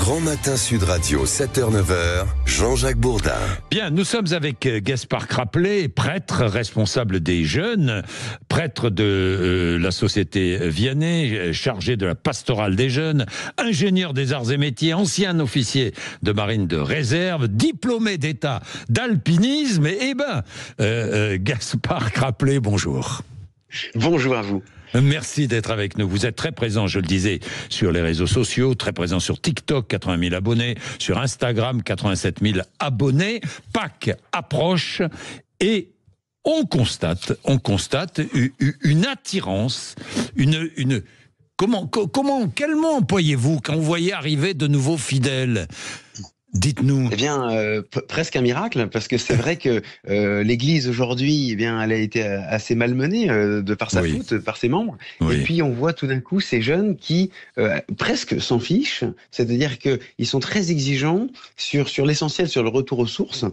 Grand Matin Sud Radio, 7h-9h, Jean-Jacques Bourdin. Bien, nous sommes avec Gaspard Craplet, prêtre, responsable des jeunes, prêtre de la Société Vianney, chargé de la pastorale des jeunes, ingénieur des arts et métiers, ancien officier de marine de réserve, diplômé d'État d'alpinisme. Gaspard Craplet, bonjour. Bonjour à vous. Merci d'être avec nous. Vous êtes très présent, je le disais, sur les réseaux sociaux, très présent sur TikTok, 80 000 abonnés, sur Instagram, 87 000 abonnés. Pâques approche et on constate une attirance, quel mot employez-vous quand vous voyez arriver de nouveaux fidèles ? Dites-nous. Eh bien, presque un miracle, parce que c'est vrai que l'Église aujourd'hui, eh bien, elle a été assez malmenée de par sa faute, par ses membres. Oui. Et puis on voit tout d'un coup ces jeunes qui presque s'en fichent, c'est-à-dire qu'ils sont très exigeants sur l'essentiel, sur le retour aux sources,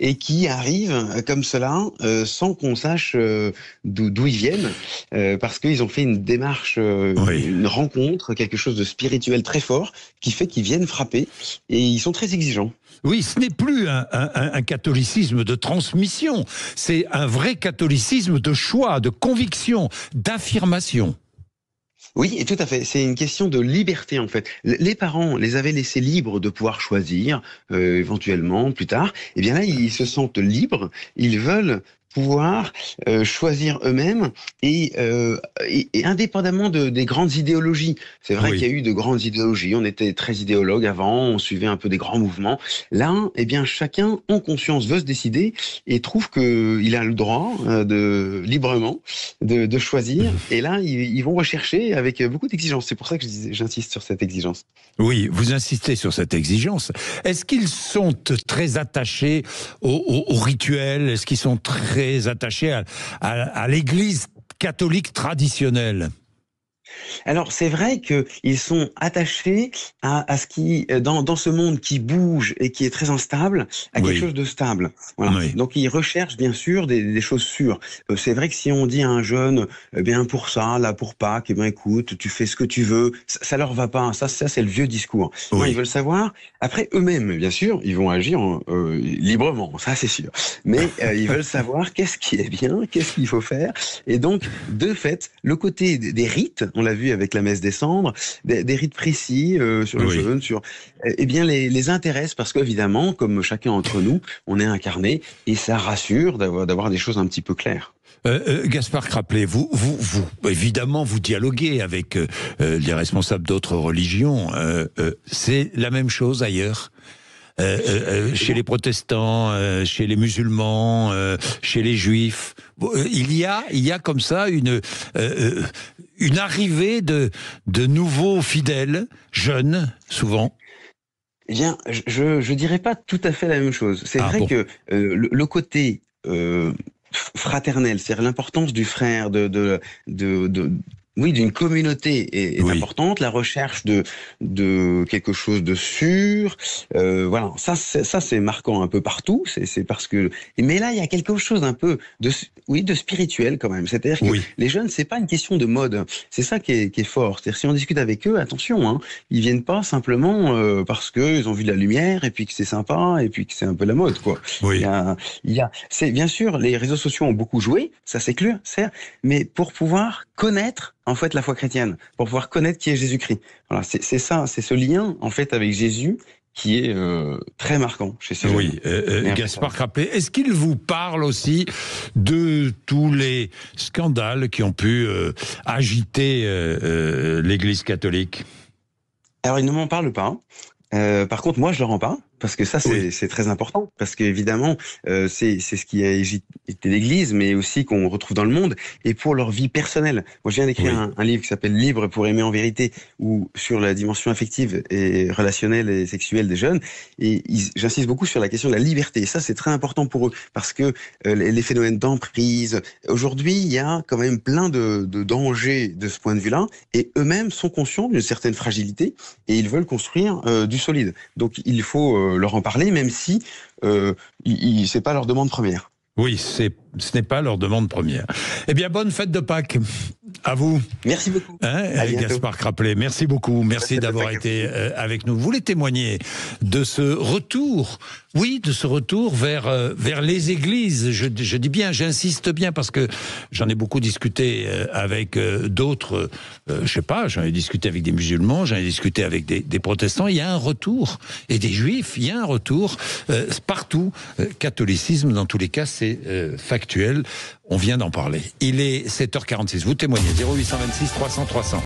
et qui arrivent comme cela sans qu'on sache d'où ils viennent, parce qu'ils ont fait une démarche, une rencontre, quelque chose de spirituel très fort, qui fait qu'ils viennent frapper, et ils sont très exigeants. Oui, ce n'est plus un catholicisme de transmission, c'est un vrai catholicisme de choix, de conviction, d'affirmation. Oui, et tout à fait. C'est une question de liberté, en fait. Les parents les avaient laissés libres de pouvoir choisir, éventuellement, plus tard. Et bien là, ils se sentent libres. Ils veulent pouvoir choisir eux-mêmes et indépendamment des grandes idéologies. C'est vrai qu'il y a eu de grandes idéologies, on était très idéologue avant, on suivait un peu des grands mouvements. Là, eh bien, chacun, en conscience, veut se décider et trouve qu'il a le droit librement de choisir. Et là, ils vont rechercher avec beaucoup d'exigence. C'est pour ça que j'insiste sur cette exigence. Oui, vous insistez sur cette exigence. Est-ce qu'ils sont très attachés au rituel ? Est-ce qu'ils sont très attachés à l'Église catholique traditionnelle ? Alors c'est vrai qu'ils sont attachés à ce qui, dans ce monde qui bouge et qui est très instable, à quelque chose de stable. Voilà. Oui. Donc ils recherchent bien sûr des choses sûres. C'est vrai que si on dit à un jeune, eh bien pour ça, là pour Pâques, eh bien écoute, tu fais ce que tu veux, ça leur va pas. Ça c'est le vieux discours. Oui. Non, ils veulent savoir. Après eux-mêmes, bien sûr, ils vont agir librement, ça c'est sûr. Mais ils veulent savoir qu'est-ce qui est bien, qu'est-ce qu'il faut faire. Et donc de fait, le côté des rites, on l'a vu avec la messe des cendres, des rites précis sur le jeûne, eh bien les intéresse parce qu'évidemment, comme chacun d'entre nous, on est incarné et ça rassure d'avoir des choses un petit peu claires. Gaspard Craplet, vous évidemment vous dialoguez avec les responsables d'autres religions. C'est la même chose ailleurs. Chez les protestants, chez les musulmans, chez les juifs, il y a comme ça une arrivée de nouveaux fidèles, jeunes, souvent. Eh bien, je dirais pas tout à fait la même chose. C'est vrai que le côté fraternel, c'est-à-dire l'importance du frère, d'une communauté est importante, la recherche de quelque chose de sûr, voilà, ça c'est marquant un peu partout, c'est parce que, mais là il y a quelque chose un peu de spirituel quand même, c'est-à-dire que les jeunes, c'est pas une question de mode, c'est ça qui est fort, c'est-à-dire si on discute avec eux, attention, hein, ils viennent pas simplement parce que ils ont vu de la lumière et puis que c'est sympa et puis que c'est un peu la mode, quoi. C'est bien sûr, les réseaux sociaux ont beaucoup joué, ça c'est clair, mais pour pouvoir connaître en fait la foi chrétienne, pour pouvoir connaître qui est Jésus-Christ. Voilà, c'est ça, c'est ce lien en fait avec Jésus qui est très marquant chez ces jeunes. Gaspard Craplet, est-ce qu'il vous parle aussi de tous les scandales qui ont pu agiter l'Église catholique ? Alors il ne m'en parle pas. Par contre, moi, je leur en parle parce que ça, c'est très important, parce qu'évidemment, c'est ce qui a été l'Église, mais aussi qu'on retrouve dans le monde, et pour leur vie personnelle. Moi, je viens d'écrire un livre qui s'appelle Libre pour aimer en vérité, ou sur la dimension affective et relationnelle et sexuelle des jeunes, et j'insiste beaucoup sur la question de la liberté. Et ça, c'est très important pour eux, parce que les phénomènes d'emprise, aujourd'hui, il y a quand même plein de dangers de ce point de vue-là, et eux-mêmes sont conscients d'une certaine fragilité, et ils veulent construire du solide. Donc, il faut leur en parler, même si c'est pas leur demande première. Oui, ce n'est pas leur demande première. Eh bien, bonne fête de Pâques. À vous. Merci beaucoup. Gaspard Craplet, merci beaucoup. Merci d'avoir été avec nous. Vous voulez témoigner de ce retour, vers les églises. Je dis bien, j'insiste bien, parce que j'en ai beaucoup discuté avec d'autres, je sais pas, j'en ai discuté avec des musulmans, j'en ai discuté avec des protestants. Il y a un retour, et des juifs, il y a un retour partout. Catholicisme, dans tous les cas, c'est factuel. On vient d'en parler. Il est 7h46. Vous témoignez. 0826 300 300.